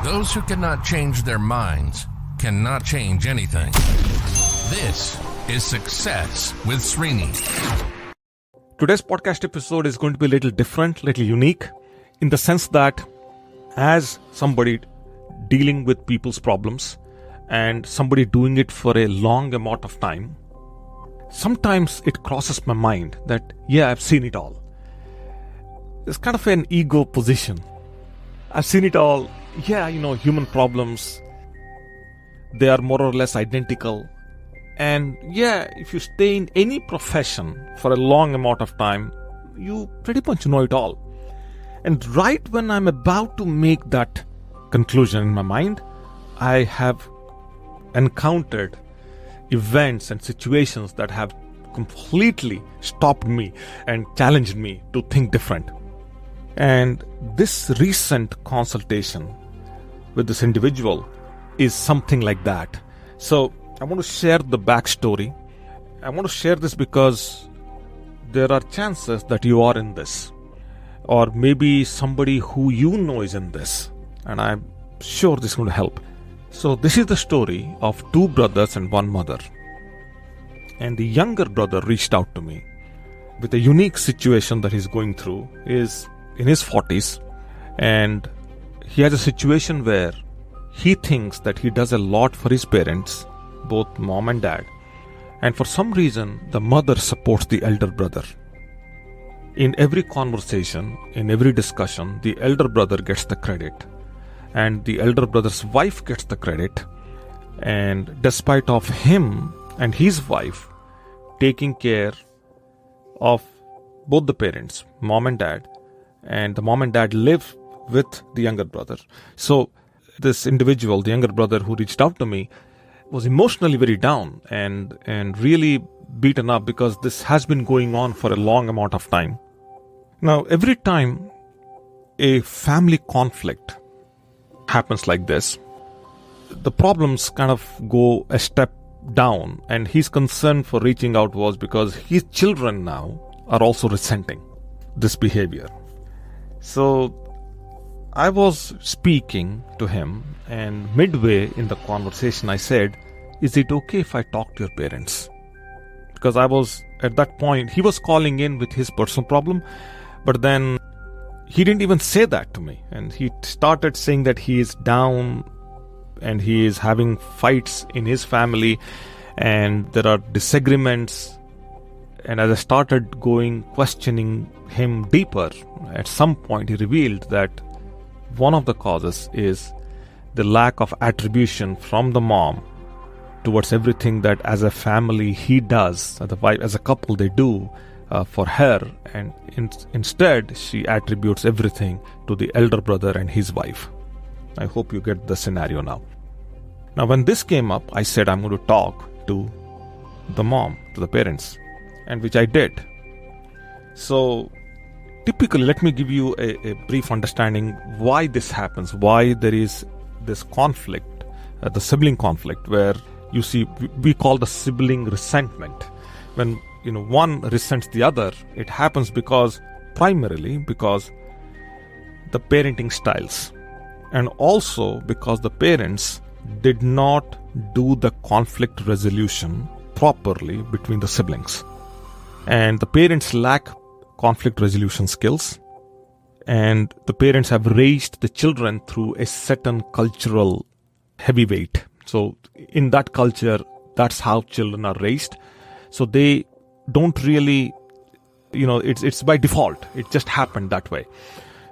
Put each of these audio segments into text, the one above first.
Those who cannot change their minds cannot change anything. This is Success with Srini. Today's podcast episode is going to be a little different, little unique, in the sense that as somebody dealing with people's problems and somebody doing it for a long amount of time, sometimes it crosses my mind that, yeah, I've seen it all. It's kind of an ego position. I've seen it all. Yeah, human problems, they are more or less identical. And yeah, if you stay in any profession for a long amount of time, you pretty much know it all. And right when I'm about to make that conclusion in my mind, I have encountered events and situations that have completely stopped me and challenged me to think different. And this recent consultation with this individual is something like that. So I want to share the backstory. I want to share this because there are chances that you are in this, or maybe somebody who you know is in this, and I'm sure this is going to help. So this is the story of two brothers and one mother. And the younger brother reached out to me with a unique situation that he's going through. He is in his 40s, and he has a situation where he thinks that he does a lot for his parents, both mom and dad, and for some reason the mother supports the elder brother. In every conversation, in every discussion, the elder brother gets the credit, and the elder brother's wife gets the credit. And despite of him and his wife taking care of both the parents, mom and dad, and the mom and dad live with the younger brother. So this individual, the younger brother who reached out to me, was emotionally very down and really beaten up because this has been going on for a long amount of time. Now, every time a family conflict happens like this, the problems kind of go a step down, and his concern for reaching out was because his children now are also resenting this behavior. So I was speaking to him, and midway in the conversation I said, "Is it okay if I talk to your parents?" Because I was, at that point, he was calling in with his personal problem, but then he didn't even say that to me. And he started saying that he is down and he is having fights in his family and there are disagreements. And as I started questioning him deeper, at some point he revealed that one of the causes is the lack of attribution from the mom towards everything that as a family he does, as a couple they do for her, and instead she attributes everything to the elder brother and his wife. I hope you get the scenario now. Now when this came up, I said I'm going to talk to the mom, to the parents, and which I did. So typically, let me give you a brief understanding why this happens, why there is this conflict, the sibling conflict, where you see, we call the sibling resentment. When one resents the other, it happens primarily because the parenting styles, and also because the parents did not do the conflict resolution properly between the siblings. And the parents lack conflict resolution skills, and the parents have raised the children through a certain cultural heavyweight. So in that culture, that's how children are raised. So they don't really, it's by default. It just happened that way.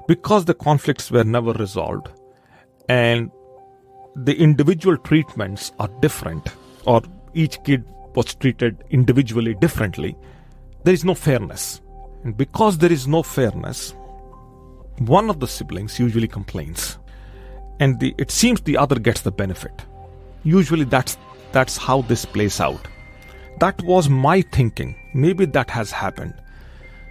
Because the conflicts were never resolved and the individual treatments are different, or each kid was treated individually differently, there is no fairness. And because there is no fairness, one of the siblings usually complains, and it seems the other gets the benefit. Usually that's how this plays out. That was my thinking. Maybe that has happened.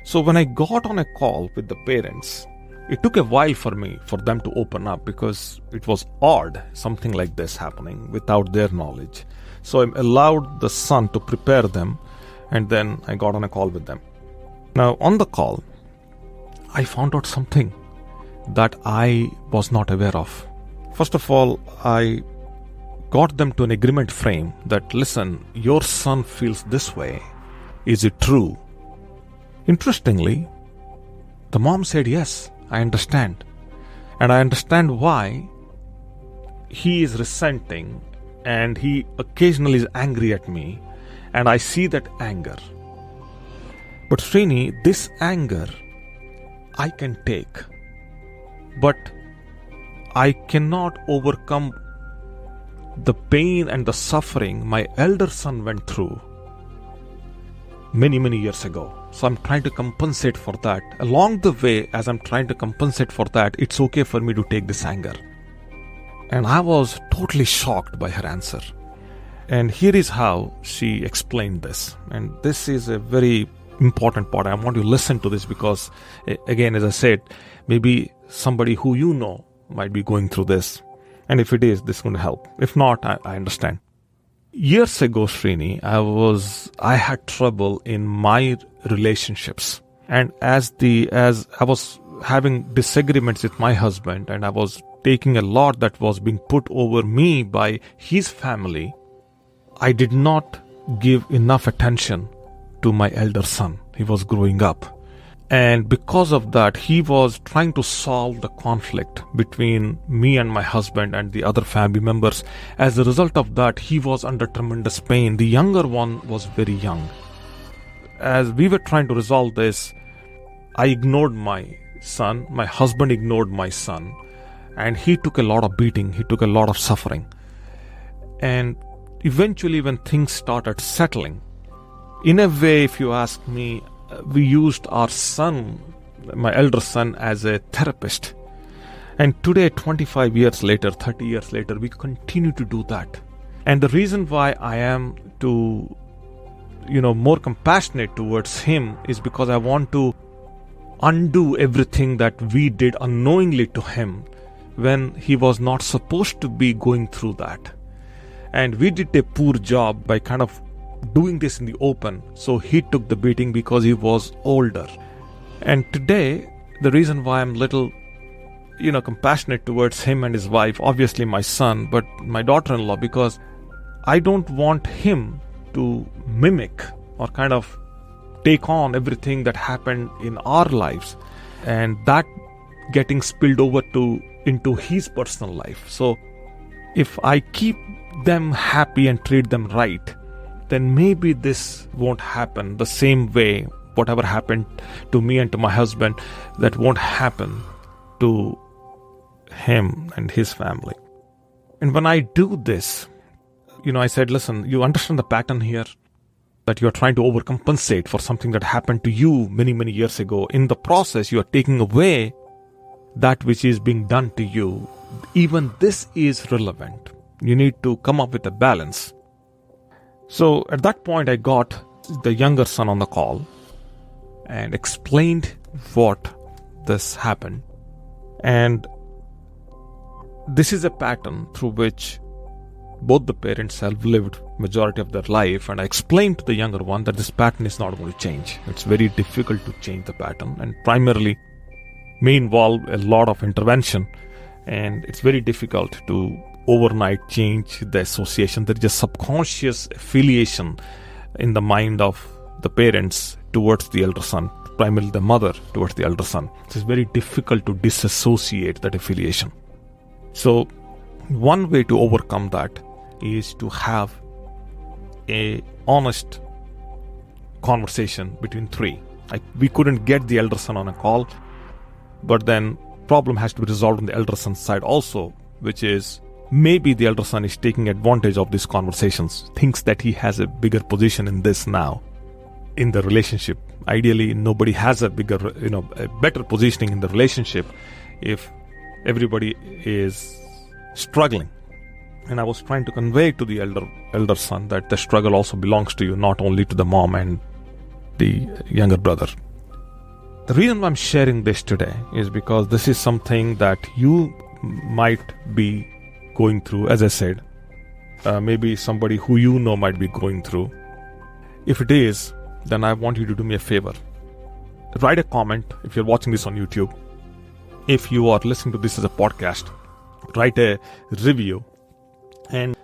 So when I got on a call with the parents, it took a while for them to open up, because it was odd, something like this happening without their knowledge. So I allowed the son to prepare them, and then I got on a call with them. Now on the call, I found out something that I was not aware of. First of all, I got them to an agreement frame that, listen, your son feels this way. Is it true? Interestingly, the mom said, yes, I understand. And I understand why he is resenting and he occasionally is angry at me. And I see that anger. But Srini, this anger I can take. But I cannot overcome the pain and the suffering my elder son went through many, many years ago. So I'm trying to compensate for that. Along the way, as I'm trying to compensate for that, it's okay for me to take this anger. And I was totally shocked by her answer. And here is how she explained this. And this is a very important part. I want you to listen to this because, again, as I said, maybe somebody who you know might be going through this. And if it is, this is going to help. If not, I understand. Years ago, Srini, I had trouble in my relationships. And as I was having disagreements with my husband and I was taking a lot that was being put over me by his family, I did not give enough attention to my elder son. He was growing up. And because of that, he was trying to solve the conflict between me and my husband and the other family members. As a result of that, he was under tremendous pain. The younger one was very young. As we were trying to resolve this, I ignored my son. My husband ignored my son. And he took a lot of beating. He took a lot of suffering. And eventually, when things started settling, in a way, if you ask me, we used our son, my elder son, as a therapist. And today, 25 years later, 30 years later, we continue to do that. And the reason why I am more compassionate towards him is because I want to undo everything that we did unknowingly to him when he was not supposed to be going through that. And we did a poor job by kind of doing this in the open. So he took the beating because he was older. And today, the reason why I'm little, compassionate towards him and his wife, obviously my son, but my daughter-in-law, because I don't want him to mimic or kind of take on everything that happened in our lives and that getting spilled over into his personal life. So if I keep them happy and treat them right, then maybe this won't happen the same way. Whatever happened to me and to my husband, that won't happen to him and his family. And when I do this, I said, listen, you understand the pattern here, that you're trying to overcompensate for something that happened to you many, many years ago. In the process, you are taking away that which is being done to you. Even this is relevant. You need to come up with a balance. So at that point, I got the younger son on the call and explained what this happened. And this is a pattern through which both the parents have lived majority of their life. And I explained to the younger one that this pattern is not going to change. It's very difficult to change the pattern and primarily may involve a lot of intervention. And it's very difficult to overnight change the association. There is a subconscious affiliation in the mind of the parents towards the elder son, primarily the mother towards the elder son. It's very difficult to disassociate that affiliation. So one way to overcome that is to have a honest conversation between three. We couldn't get the elder son on a call, but then problem has to be resolved on the elder son's side also, which is maybe the elder son is taking advantage of these conversations, thinks that he has a bigger position in this now, in the relationship. Ideally, nobody has a better positioning in the relationship if everybody is struggling. And I was trying to convey to the elder son that the struggle also belongs to you, not only to the mom and the younger brother. The reason why I'm sharing this today is because this is something that you might be going through. As I said, maybe somebody who you know might be going through. If it is, then I want you to do me a favor. Write a comment if you're watching this on YouTube. If you are listening to this as a podcast, write a review. And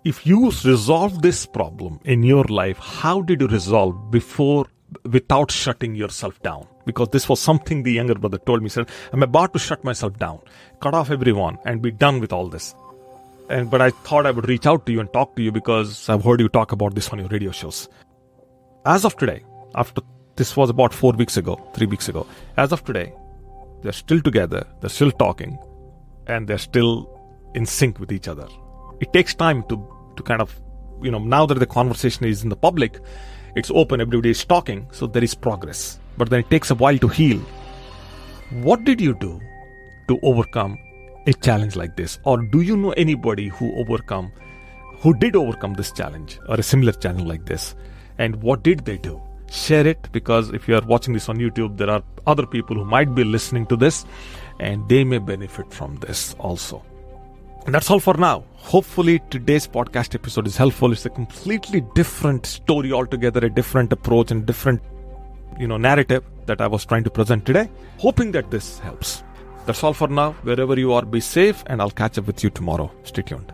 if you resolve this problem in your life, how did you resolve without shutting yourself down? Because this was something the younger brother told me. He said, I'm about to shut myself down, cut off everyone, and be done with all this. But I thought I would reach out to you and talk to you because I've heard you talk about this on your radio shows. As of today, after this was about 3 weeks ago, as of today, they're still together, they're still talking, and they're still in sync with each other. It takes time to kind of, now that the conversation is in the public, it's open, everybody is talking, so there is progress. But then it takes a while to heal. What did you do to overcome a challenge like this? Or do you know anybody who did overcome this challenge or a similar challenge like this? And what did they do? Share it, because if you are watching this on YouTube, there are other people who might be listening to this and they may benefit from this also. And that's all for now. Hopefully today's podcast episode is helpful. It's a completely different story altogether, a different approach and different, narrative that I was trying to present today. Hoping that this helps. That's all for now. Wherever you are, be safe, and I'll catch up with you tomorrow. Stay tuned.